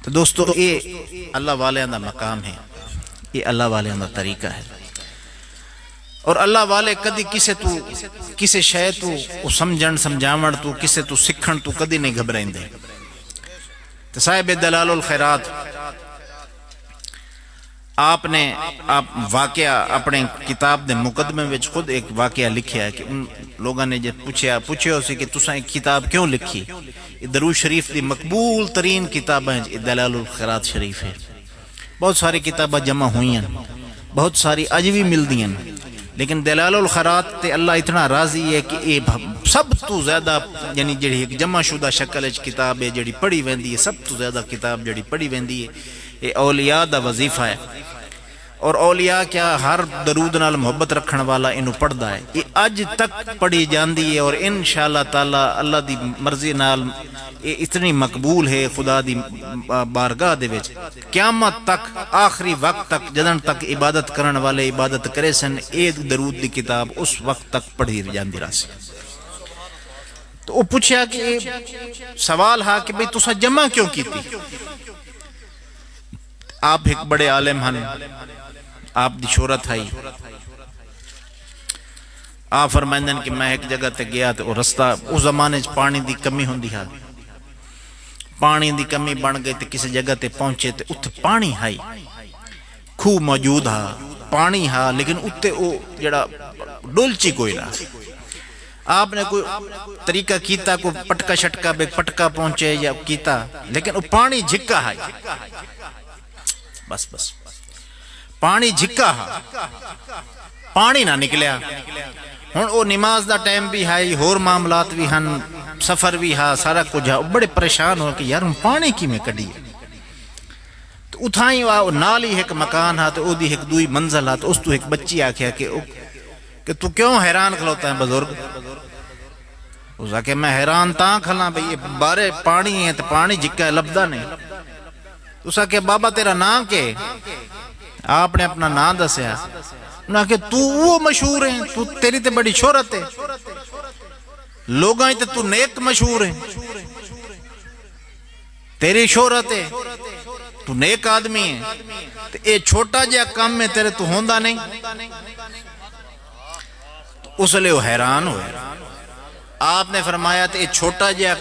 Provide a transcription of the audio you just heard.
تو دوستو یہ اللہ والیاں دا مقام ہے، یہ اللہ والیاں دا طریقہ ہے، اور اللہ والے کدی کسے شے تو سمجھن سمجھاون تو کسے تو سکھن تو کدی نہیں گھبرائندے۔ تو صاحب دلال الخیرات آپ نے واقعہ اپنے کتاب دے مقدمے وچ خود ایک واقعہ لکھیا ہے کہ ان لوگوں نے جب پوچھے اسی کہ تساں ایک کتاب کیوں لکھی؟ درود شریف دی مقبول ترین کتابیں دلال الخیرات شریف ہے۔ بہت ساری کتابیں جمع ہوئی ہیں، بہت ساری اج بھی ملدی ہیں، لیکن دلال الخیرات تے اللہ اتنا راضی ہے کہ یہ سب تو زیادہ یعنی جڑی ایک جمع شدہ شکل وچ کتاب ہے جڑی پڑھی ویندی ہے، سب تو زیادہ کتاب جڑی پڑھی ویندی ہے یہ اولیاء دا وظیفہ ہے، اور اولیاء کیا ہر درود نال محبت رکھن والا انہوں پڑھدا ہے، یہ اج تک پڑھی جاندی ہے، اور انشاءاللہ تعالی اللہ دی مرضی نال یہ اتنی مقبول ہے خدا دی بارگاہ دے وچ، قیامت تک آخری وقت تک جدن تک عبادت کرن والے عبادت کرے سن اے درود دی کتاب اس وقت تک پڑھی جاندی رہسی۔ تو وہ پوچھا کہ سوال ہا کہ بھئی تساں جمع کیوں کیتی؟ آپ ایک بڑے عالم ہن، آپ دی شہرت ہے، آپ فرمائندن کہ میں ایک جگہ تے گیا تو رستہ اس زمانے پانی دی کمی ہوندی ہے، پانی دی کمی بن گئی تے کسی جگہ تے پہنچے تے اتھے پانی ہے، کھو موجود ہے، پانی ہے، لیکن اتھے او جڑا ڈولچی کوئی نہ۔ آپ نے کوئی طریقہ کیتا، کوئی پٹکا شٹکا بے پٹکا پہنچے یا کیتا، لیکن وہ پانی جھکا ہے، بس پانی جھکا ہے، پانی نہ نکلیا۔ ہن او نماز دا ٹائم بھی ہے، ہور معاملات بھی ہن، سفر بھی ہے، سارا کچھ ہے، بڑے پریشان ہو کہ یار پانی کی میں کڈی۔ تو اتھائی نال ہی ایک مکان ہے، تو او دی ایک دوئی منزل ہے، تو اس تو ایک بچی آکھیا کہ تو کیوں حیران کھلوتا ہے بزرگ؟ اس کہ میں حیران تاں کھلا بھئی یہ بارے پانی ہے تو پانی جھکا ہے، لبدا نہیں۔ اس کہ بابا تیرا نام کے؟ آپ نے اپنا نام دسیا، انہاں کہ تو وہ مشہور ہے، تو تیری تے بڑی شہرت ہے، لوگاں تے تو نیک مشہور ہے، تیری شہرت ہے، تو نیک آدمی ہے، تے اے چھوٹا جہا کام میں تیرے تو ہوندا نہیں۔ اس لئے وہ حیران ہوئے۔ آپ نے فرمایا تے اے چھوٹا جہا